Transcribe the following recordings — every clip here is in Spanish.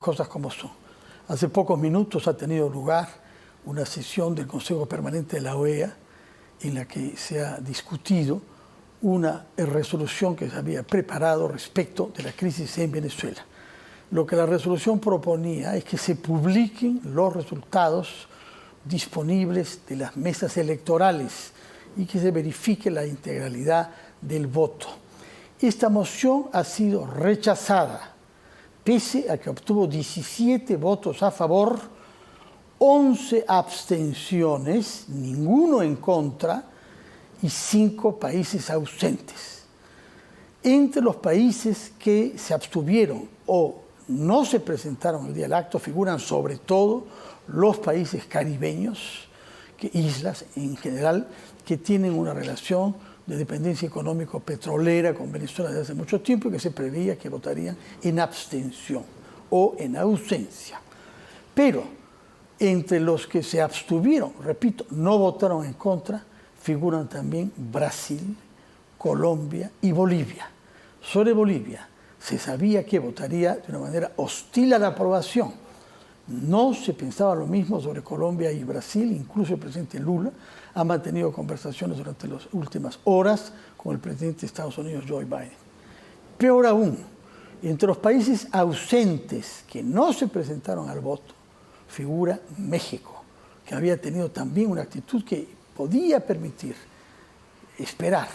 Cosas como son. Hace pocos minutos ha tenido lugar una sesión del Consejo Permanente de la OEA en la que se ha discutido una resolución que se había preparado respecto de la crisis en Venezuela. Lo que la resolución proponía es que se publiquen los resultados disponibles de las mesas electorales y que se verifique la integralidad del voto. Esta moción ha sido rechazada, pese a que obtuvo 17 votos a favor, 11 abstenciones, ninguno en contra y 5 países ausentes. Entre los países que se abstuvieron o no se presentaron el día del acto figuran sobre todo los países caribeños, islas en general, que tienen una relación de dependencia económico-petrolera con Venezuela desde hace mucho tiempo y que se preveía que votarían en abstención o en ausencia. Pero entre los que se abstuvieron, repito, no votaron en contra, figuran también Brasil, Colombia y Bolivia. Sobre Bolivia se sabía que votaría de una manera hostil a la aprobación. No se pensaba lo mismo sobre Colombia y Brasil, incluso el presidente Lula ha mantenido conversaciones durante las últimas horas con el presidente de Estados Unidos, Joe Biden. Peor aún, entre los países ausentes que no se presentaron al voto, figura México, que había tenido también una actitud que podía permitir esperar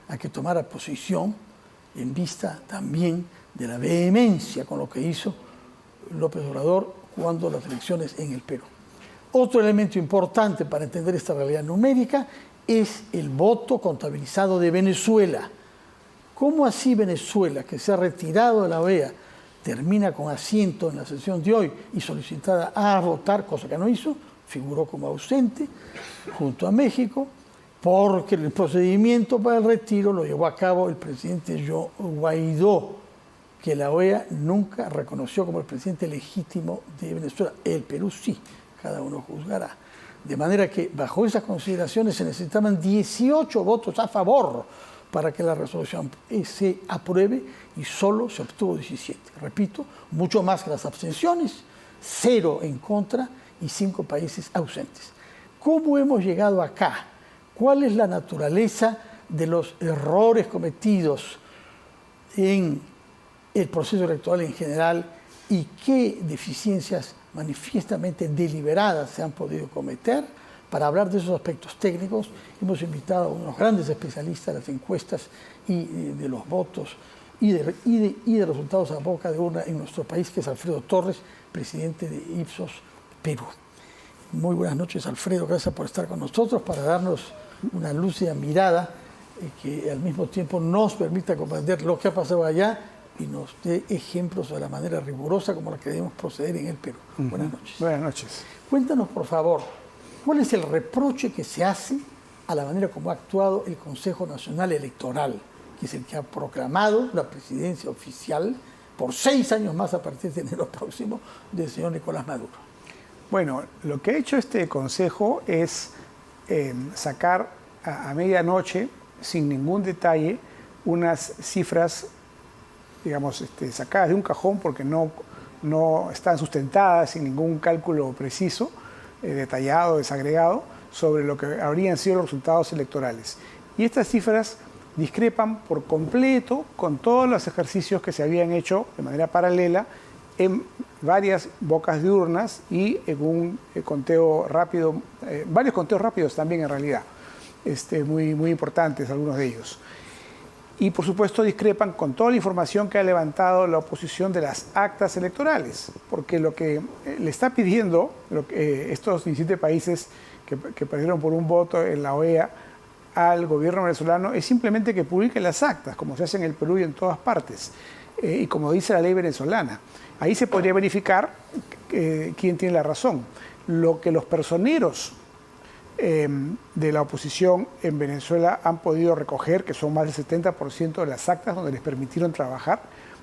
a que tomara posición en vista también de la vehemencia con lo que hizo López Obrador jugando las elecciones en el Perú. Otro elemento importante para entender esta realidad numérica es el voto contabilizado de Venezuela. ¿Cómo así Venezuela, que se ha retirado de la OEA, termina con asiento en la sesión de hoy y solicitada a votar, cosa que no hizo, figuró como ausente, junto a México, porque el procedimiento para el retiro lo llevó a cabo el presidente Guaidó, que la OEA nunca reconoció como el presidente legítimo de Venezuela. El Perú sí, cada uno juzgará. De manera que bajo esas consideraciones se necesitaban 18 votos a favor para que la resolución se apruebe y solo se obtuvo 17. Repito, mucho más que las abstenciones, 0 en contra y 5 países ausentes. ¿Cómo hemos llegado acá? ¿Cuál es la naturaleza de los errores cometidos en el proceso electoral en general y qué deficiencias manifiestamente deliberadas se han podido cometer? Para hablar de esos aspectos técnicos hemos invitado a unos grandes especialistas de las encuestas y de los votos y de resultados a boca de urna en nuestro país, que es Alfredo Torres, presidente de Ipsos Perú. Muy buenas noches, Alfredo, gracias por estar con nosotros para darnos una lúcida mirada que al mismo tiempo nos permita comprender lo que ha pasado allá y nos dé ejemplos de la manera rigurosa como la que debemos proceder en el Perú. Buenas noches. Buenas noches. Cuéntanos, por favor, ¿cuál es el reproche que se hace a la manera como ha actuado el Consejo Nacional Electoral, que es el que ha proclamado la presidencia oficial por 6 años más a partir de enero próximo del señor Nicolás Maduro? Bueno, lo que ha hecho este Consejo es sacar a medianoche, sin ningún detalle, unas cifras, digamos, sacadas de un cajón porque no están sustentadas sin ningún cálculo preciso, detallado, desagregado, sobre lo que habrían sido los resultados electorales. Y estas cifras discrepan por completo con todos los ejercicios que se habían hecho de manera paralela en varias bocas de urnas y en un conteo rápido, varios conteos rápidos también en realidad, muy importantes algunos de ellos. Y por supuesto discrepan con toda la información que ha levantado la oposición de las actas electorales, porque lo que le está pidiendo estos 17 países que perdieron por un voto en la OEA al gobierno venezolano es simplemente que publique las actas, como se hace en el Perú y en todas partes, y como dice la ley venezolana. Ahí se podría verificar quién tiene la razón. Lo que los personeros de la oposición en Venezuela han podido recoger, que son más del 70% de las actas donde les permitieron trabajar,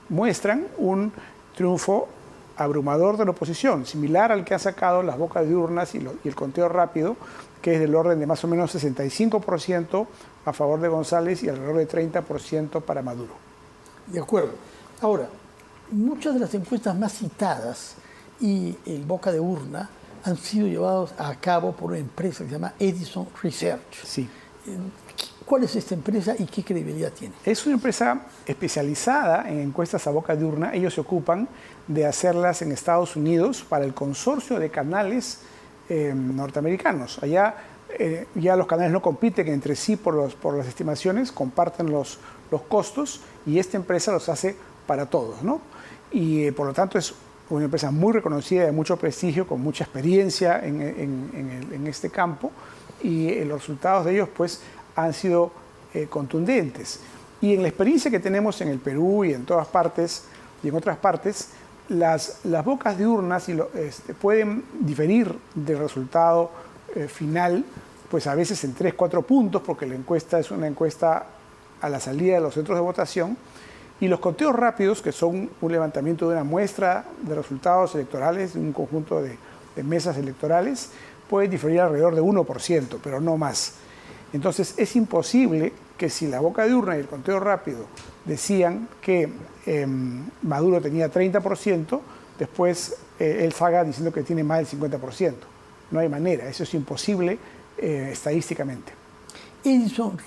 muestran un triunfo abrumador de la oposición, similar al que han sacado las bocas de urnas y el conteo rápido, que es del orden de más o menos 65% a favor de González y alrededor de 30% para Maduro. De acuerdo. Ahora, muchas de las encuestas más citadas y el boca de urna han sido llevados a cabo por una empresa que se llama Edison Research. Sí. ¿Cuál es esta empresa y qué credibilidad tiene? Es una empresa especializada en encuestas a boca de urna. Ellos se ocupan de hacerlas en Estados Unidos para el consorcio de canales norteamericanos. Allá ya los canales no compiten entre sí por las estimaciones, comparten los costos y esta empresa los hace para todos, ¿no? Y por lo tanto es una empresa muy reconocida, de mucho prestigio, con mucha experiencia en este campo y los resultados de ellos pues han sido contundentes. Y en la experiencia que tenemos en el Perú y en todas partes y en otras partes, las bocas de urnas pueden diferir del resultado final, pues a veces en 3-4 puntos, porque la encuesta es una encuesta a la salida de los centros de votación, y los conteos rápidos, que son un levantamiento de una muestra de resultados electorales, de un conjunto de mesas electorales, pueden diferir alrededor de 1%, pero no más. Entonces es imposible que si la boca de urna y el conteo rápido decían que Maduro tenía 30%, después él salga diciendo que tiene más del 50%. No hay manera, eso es imposible estadísticamente. Edison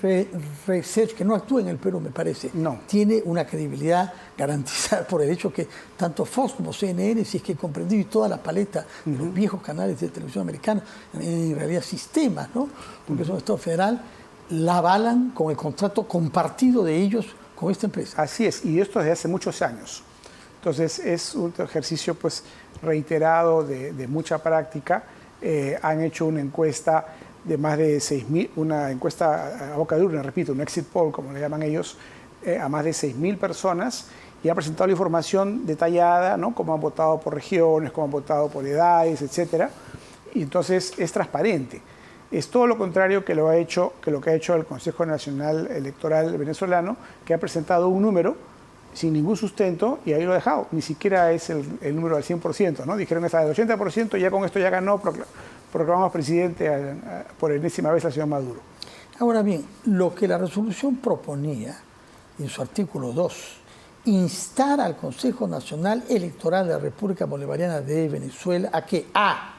Research, que no actúa en el Perú, me parece, no, tiene una credibilidad garantizada por el hecho que tanto Fox como CNN, si es que he comprendido, y toda la paleta de los viejos canales de televisión americanos, en realidad sistemas, ¿no? Porque es un Estado federal, la avalan con el contrato compartido de ellos con esta empresa. Así es, y esto desde hace muchos años. Entonces es un ejercicio pues reiterado de mucha práctica. Han hecho una encuesta de más de 6.000, una encuesta a boca de urna, repito, un exit poll, como le llaman ellos, a más de 6.000 personas y ha presentado la información detallada, ¿no? Cómo han votado por regiones, cómo han votado por edades, etcétera. Y entonces es transparente. Es todo lo contrario que lo que ha hecho el Consejo Nacional Electoral venezolano, que ha presentado un número sin ningún sustento y ahí lo ha dejado. Ni siquiera es el número del 100%, ¿no? Dijeron que está del 80%, ya con esto ya ganó, proclamamos presidente por enésima vez al señor Maduro. Ahora bien, lo que la resolución proponía en su artículo 2, instar al Consejo Nacional Electoral de la República Bolivariana de Venezuela a que a.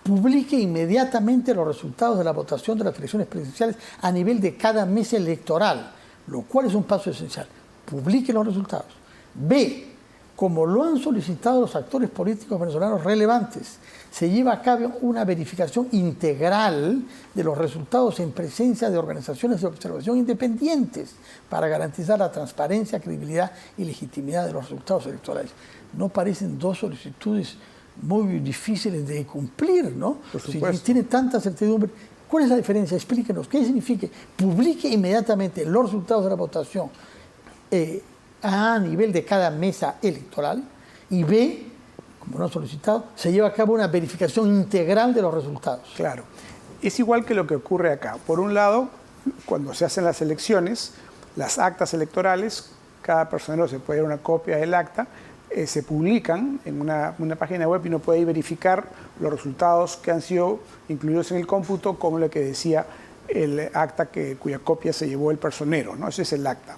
publique inmediatamente los resultados de la votación de las elecciones presidenciales a nivel de cada mes electoral, lo cual es un paso esencial. Publique los resultados. B. Como lo han solicitado los actores políticos venezolanos relevantes, se lleva a cabo una verificación integral de los resultados en presencia de organizaciones de observación independientes para garantizar la transparencia, credibilidad y legitimidad de los resultados electorales. ¿No parecen dos solicitudes muy difíciles de cumplir, ¿no? Por supuesto. Si tiene tanta certidumbre, ¿cuál es la diferencia? Explíquenos, ¿qué significa? Publique inmediatamente los resultados de la votación a nivel de cada mesa electoral y B, como lo han solicitado, se lleva a cabo una verificación integral de los resultados. Claro. Es igual que lo que ocurre acá. Por un lado, cuando se hacen las elecciones, las actas electorales, cada personero se puede dar una copia del acta, se publican en una página web y uno puede verificar los resultados que han sido incluidos en el cómputo, como lo que decía el acta cuya copia se llevó el personero, ¿no? Ese es el acta.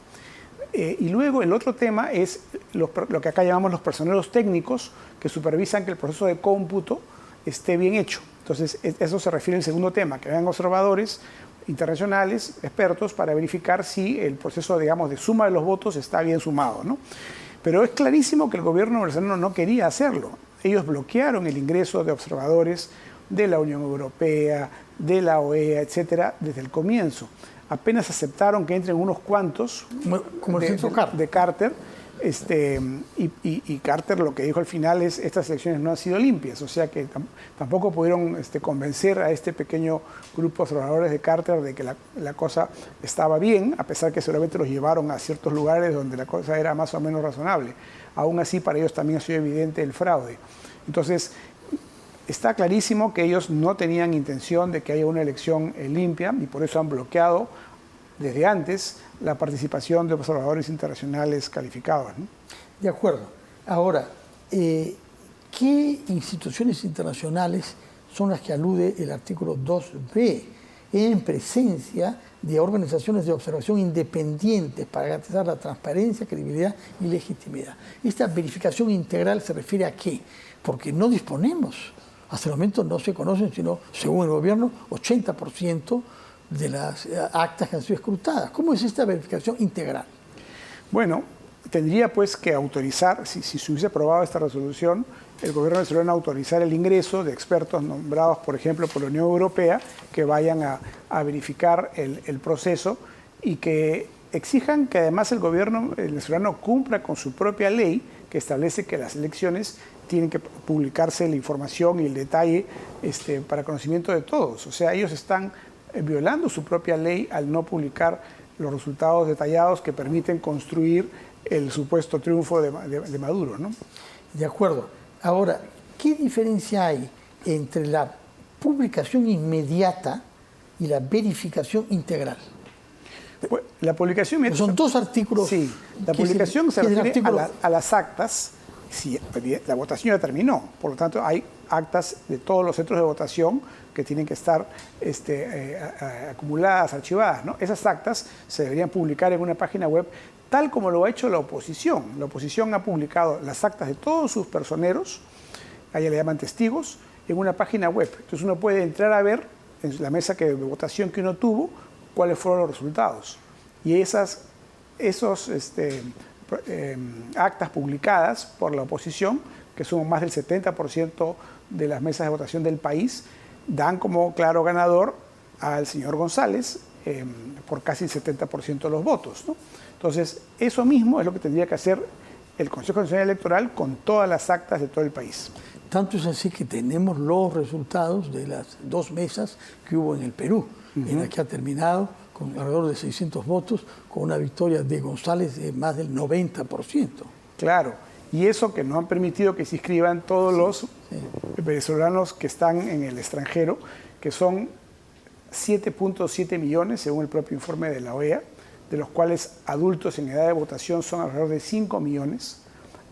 Y luego el otro tema es lo que acá llamamos los personeros técnicos, que supervisan que el proceso de cómputo esté bien hecho. Entonces, eso se refiere al segundo tema, que vengan observadores internacionales, expertos, para verificar si el proceso, digamos, de suma de los votos está bien sumado, ¿no? Pero es clarísimo que el gobierno venezolano no quería hacerlo. Ellos bloquearon el ingreso de observadores de la Unión Europea, de la OEA, etcétera, desde el comienzo. Apenas aceptaron que entren unos cuantos como de Carter, y Carter lo que dijo al final es estas elecciones no han sido limpias, o sea que tampoco pudieron convencer a este pequeño grupo de observadores de Carter de que la cosa estaba bien, a pesar que seguramente los llevaron a ciertos lugares donde la cosa era más o menos razonable. Aún así, para ellos también ha sido evidente el fraude. Entonces, está clarísimo que ellos no tenían intención de que haya una elección limpia y por eso han bloqueado desde antes la participación de observadores internacionales calificados, ¿no? De acuerdo. Ahora, ¿qué instituciones internacionales son las que alude el artículo 2b? en presencia de organizaciones de observación independientes para garantizar la transparencia, credibilidad y legitimidad. Esta verificación integral se refiere a qué? Porque no disponemos, hasta el momento no se conocen, sino, según el gobierno, 80% de las actas que han sido escrutadas. ¿Cómo es esta verificación integral? Bueno, tendría pues que autorizar, si se hubiese aprobado esta resolución, el gobierno venezolano autorizar el ingreso de expertos nombrados, por ejemplo, por la Unión Europea, que vayan a verificar el proceso y que exijan que además el gobierno venezolano cumpla con su propia ley que establece que las elecciones tienen que publicarse la información y el detalle para conocimiento de todos. O sea, ellos están violando su propia ley al no publicar los resultados detallados que permiten construir el supuesto triunfo de Maduro, ¿no? De acuerdo. Ahora, ¿qué diferencia hay entre la publicación inmediata y la verificación integral? Pues, la publicación inmediata... Son dos artículos. Sí, la publicación se refiere a las actas. Si la votación ya terminó, por lo tanto hay actas de todos los centros de votación que tienen que estar acumuladas, archivadas, ¿no? Esas actas se deberían publicar en una página web tal como lo ha hecho la oposición. La oposición ha publicado las actas de todos sus personeros, a ella le llaman testigos, en una página web. Entonces uno puede entrar a ver en la mesa de votación que uno tuvo cuáles fueron los resultados. Y esos actas publicadas por la oposición, que son más del 70% de las mesas de votación del país, dan como claro ganador al señor González por casi el 70% de los votos, ¿no? Entonces, eso mismo es lo que tendría que hacer el Consejo Nacional Electoral con todas las actas de todo el país. Tanto es así que tenemos los resultados de las dos mesas que hubo en el Perú, en la que ha terminado con alrededor de 600 votos, con una victoria de González de más del 90%. Claro, y eso que no han permitido que se inscriban todos los venezolanos que están en el extranjero, que son 7.7 millones, según el propio informe de la OEA, de los cuales adultos en edad de votación son alrededor de 5 millones,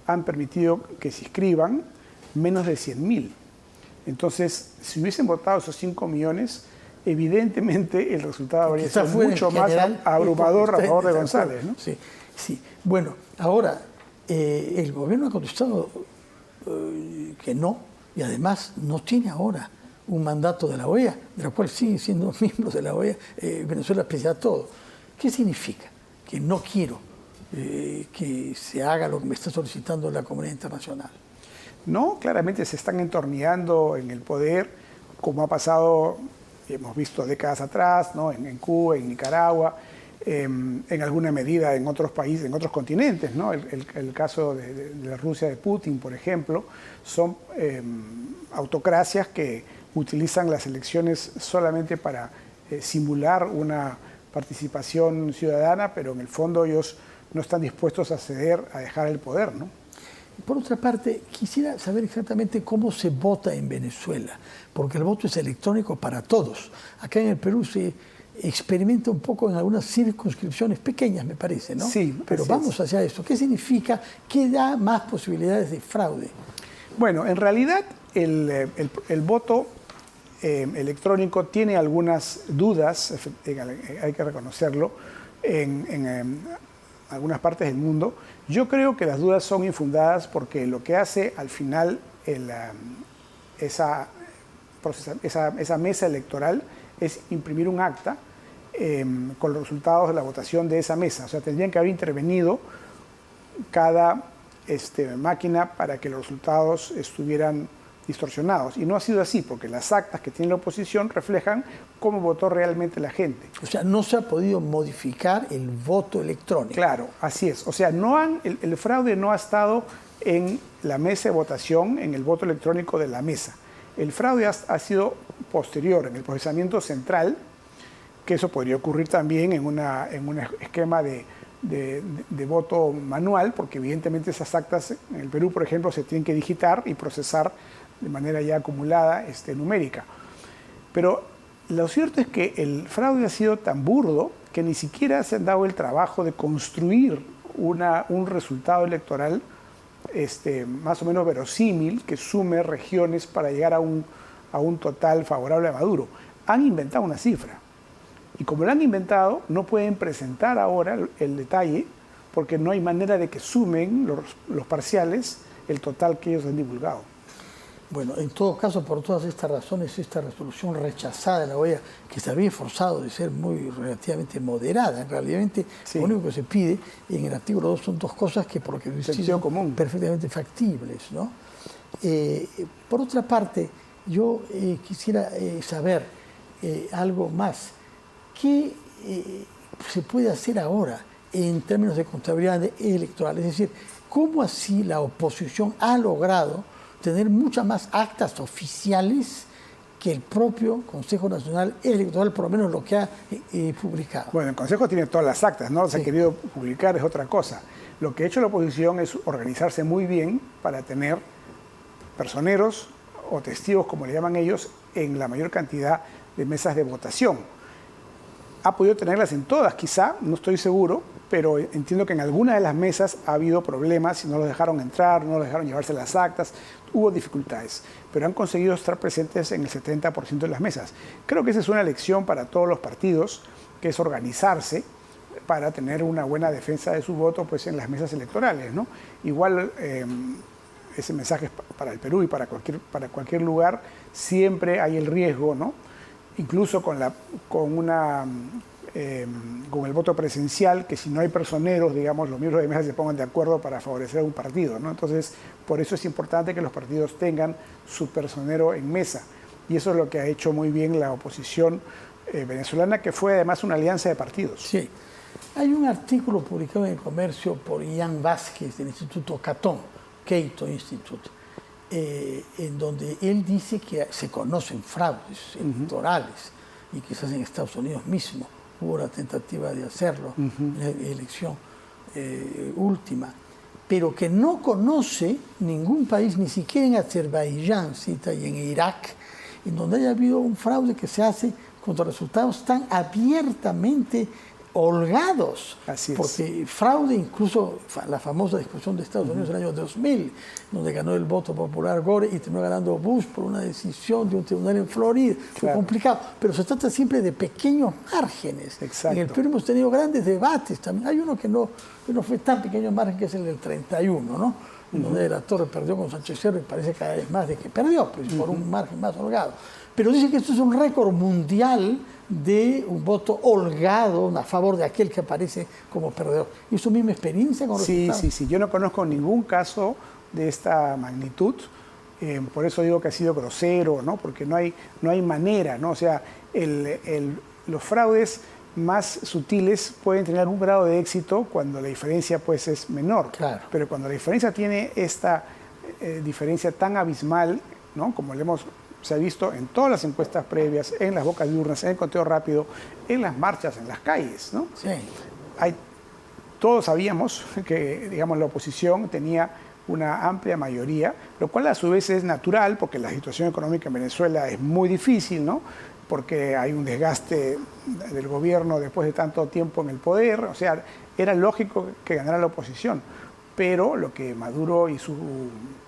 han permitido que se inscriban menos de 100.000. Entonces, si hubiesen votado esos 5 millones, evidentemente el resultado habría sido mucho más abrumador a favor de González, ¿no? Sí, sí. Bueno, ahora, el gobierno ha contestado que no, y además no tiene ahora un mandato de la OEA, de la cual siguen siendo miembros de la OEA, Venezuela pese a todo. ¿Qué significa? Que no quiero que se haga lo que me está solicitando la comunidad internacional. No, claramente se están entorneando en el poder, como ha pasado, hemos visto décadas atrás, ¿no? en Cuba, en Nicaragua, en alguna medida en otros países, en otros continentes, ¿no? El caso de la Rusia de Putin, por ejemplo, son autocracias que utilizan las elecciones solamente para simular una participación ciudadana, pero en el fondo ellos no están dispuestos a ceder, a dejar el poder, ¿no? Por otra parte, quisiera saber exactamente cómo se vota en Venezuela, porque el voto es electrónico para todos. Acá en el Perú se experimenta un poco en algunas circunscripciones pequeñas, me parece, ¿no? Sí, pero vamos hacia eso. ¿Qué significa? ¿Qué da más posibilidades de fraude? Bueno, en realidad el voto electrónico tiene algunas dudas, hay que reconocerlo, en algunas partes del mundo. Yo creo que las dudas son infundadas porque lo que hace al final esa mesa electoral es imprimir un acta con los resultados de la votación de esa mesa. O sea, tendrían que haber intervenido cada máquina para que los resultados estuvieran distorsionados. Y no ha sido así, porque las actas que tiene la oposición reflejan cómo votó realmente la gente. O sea, no se ha podido modificar el voto electrónico. Claro, así es. O sea, el fraude no ha estado en la mesa de votación, en el voto electrónico de la mesa. El fraude ha sido posterior, en el procesamiento central, que eso podría ocurrir también en un esquema de voto manual, porque evidentemente esas actas en el Perú, por ejemplo, se tienen que digitar y procesar de manera ya acumulada numérica. Pero lo cierto es que el fraude ha sido tan burdo que ni siquiera se han dado el trabajo de construir un resultado electoral más o menos verosímil que sume regiones para llegar a un total favorable a Maduro. Han inventado una cifra. Y como lo han inventado, no pueden presentar ahora el detalle porque no hay manera de que sumen los parciales el total que ellos han divulgado. Bueno, en todo caso, por todas estas razones, esta resolución rechazada de la OEA, que se había esforzado de ser muy relativamente moderada, en realidad sí, lo único que se pide en el artículo 2 son dos cosas que por lo que sentido común, perfectamente factibles, ¿no? Por otra parte, yo quisiera saber algo más. ¿Qué se puede hacer ahora en términos de contabilidad electoral? Es decir, ¿cómo así la oposición ha logrado tener muchas más actas oficiales que el propio Consejo Nacional Electoral, por lo menos lo que ha publicado? Bueno, el Consejo tiene todas las actas, ¿no? Se ha querido publicar, es otra cosa. Lo que ha hecho la oposición es organizarse muy bien para tener personeros o testigos, como le llaman ellos, en la mayor cantidad de mesas de votación. Ha podido tenerlas en todas, quizá, no estoy seguro, pero entiendo que en alguna de las mesas ha habido problemas y no los dejaron entrar, no los dejaron llevarse las actas, hubo dificultades, pero han conseguido estar presentes en el 70% de las mesas. Creo que esa es una lección para todos los partidos, que es organizarse para tener una buena defensa de su voto pues, en las mesas electorales, ¿no? Igual ese mensaje es para el Perú y para cualquier lugar, siempre hay el riesgo, ¿no? Incluso con el voto presencial, que si no hay personeros, digamos, los miembros de mesa se pongan de acuerdo para favorecer a un partido, ¿no? Entonces, por eso es importante que los partidos tengan su personero en mesa. Y eso es lo que ha hecho muy bien la oposición venezolana, que fue además una alianza de partidos. Sí. Hay un artículo publicado en El Comercio por Ian Vázquez del Instituto Cato Institute, en donde él dice que se conocen fraudes electorales y quizás en Estados Unidos mismo hubo la tentativa de hacerlo en la elección última, pero que no conoce ningún país, ni siquiera en Azerbaiyán, cita, y en Irak, en donde haya habido un fraude que se hace contra resultados tan abiertamente holgados. Así es. Porque fraude, incluso la famosa discusión de Estados Unidos en el año 2000, donde ganó el voto popular Gore y terminó ganando Bush por una decisión de un tribunal en Florida. Fue complicado, pero se trata siempre de pequeños márgenes. Exacto. En el Perú hemos tenido grandes debates también. Hay uno que no fue tan pequeño margen, que es el del 31, ¿no? En donde la Torre perdió con Sánchez Cerro y parece cada vez más de que perdió, pues, por un margen más holgado. Pero dice que esto es un récord mundial de un voto holgado a favor de aquel que aparece como perdedor. ¿Y su misma experiencia con los resultados? Sí. Yo no conozco ningún caso de esta magnitud. Por eso digo que ha sido grosero, ¿no? Porque no hay manera, ¿no? O sea, los fraudes más sutiles pueden tener un grado de éxito cuando la diferencia pues, es menor. Claro. Pero cuando la diferencia tiene esta diferencia tan abismal, ¿no? Como se ha visto en todas las encuestas previas, en las bocas de urnas, en el conteo rápido, en las marchas, en las calles, ¿no? Sí. Todos sabíamos que, digamos, la oposición tenía una amplia mayoría, lo cual a su vez es natural porque la situación económica en Venezuela es muy difícil, ¿no? Porque hay un desgaste del gobierno después de tanto tiempo en el poder, o sea, era lógico que ganara la oposición, pero lo que Maduro y su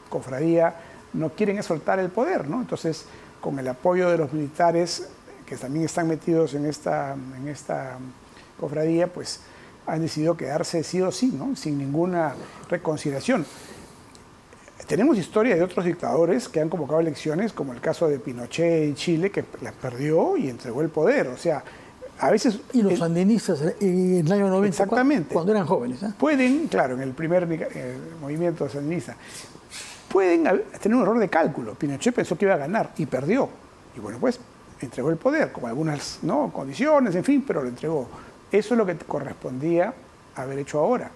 cofradía no quieren es soltar el poder, ¿no? Entonces, con el apoyo de los militares, que también están metidos en esta cofradía, pues han decidido quedarse sí o sí, ¿no? Sin ninguna reconciliación. Tenemos historia de otros dictadores que han convocado elecciones, como el caso de Pinochet en Chile, que las perdió y entregó el poder. O sea, a veces... Y los sandinistas en el año 90, exactamente, cuando eran jóvenes. Pueden, claro, en el primer movimiento sandinista, pueden tener un error de cálculo. Pinochet pensó que iba a ganar y perdió. Y bueno, pues entregó el poder, con algunas condiciones, en fin, pero lo entregó. Eso es lo que correspondía haber hecho ahora.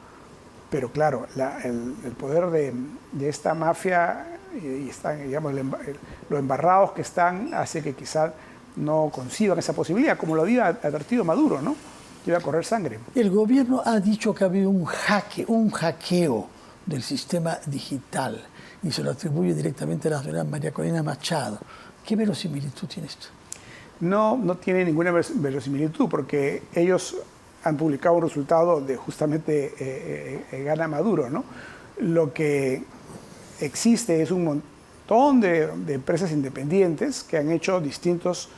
Pero claro, el poder de esta mafia y están, digamos, los embarrados que están hace que quizás no conciban esa posibilidad, como lo había advertido Maduro, ¿no? Que iba a correr sangre. El gobierno ha dicho que ha habido un hackeo del sistema digital y se lo atribuye directamente a la señora María Corina Machado. ¿Qué verosimilitud tiene esto? No tiene ninguna verosimilitud, porque ellos han publicado un resultado de justamente gana Maduro, ¿no? Lo que existe es un montón de empresas independientes que han hecho distintos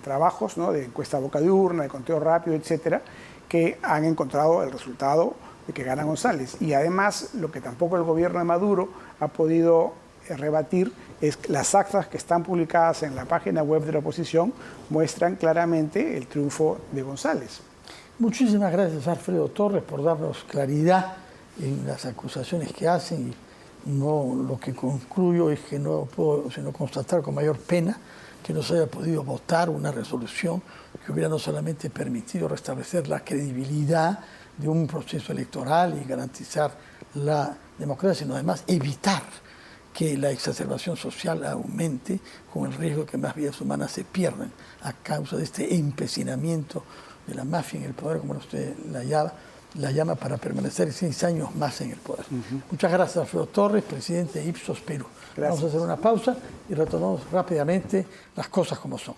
trabajos, ¿no?, de encuesta boca de urna, de conteo rápido, etcétera, que han encontrado el resultado de que gana González. Y además, lo que tampoco el gobierno de Maduro ha podido rebatir es que las actas que están publicadas en la página web de la oposición muestran claramente el triunfo de González. Muchísimas gracias, Alfredo Torres, por darnos claridad en las acusaciones que hacen. Y no, lo que concluyo es que no puedo sino constatar con mayor pena que no se haya podido votar una resolución que hubiera no solamente permitido restablecer la credibilidad de un proceso electoral y garantizar la democracia, sino además evitar que la exacerbación social aumente con el riesgo de que más vidas humanas se pierdan a causa de este empecinamiento de la mafia en el poder, como usted la llama, para permanecer 6 años más en el poder. Muchas gracias, Alfredo Torres, presidente de Ipsos Perú. Gracias. Vamos a hacer una pausa y retomamos rápidamente las cosas como son.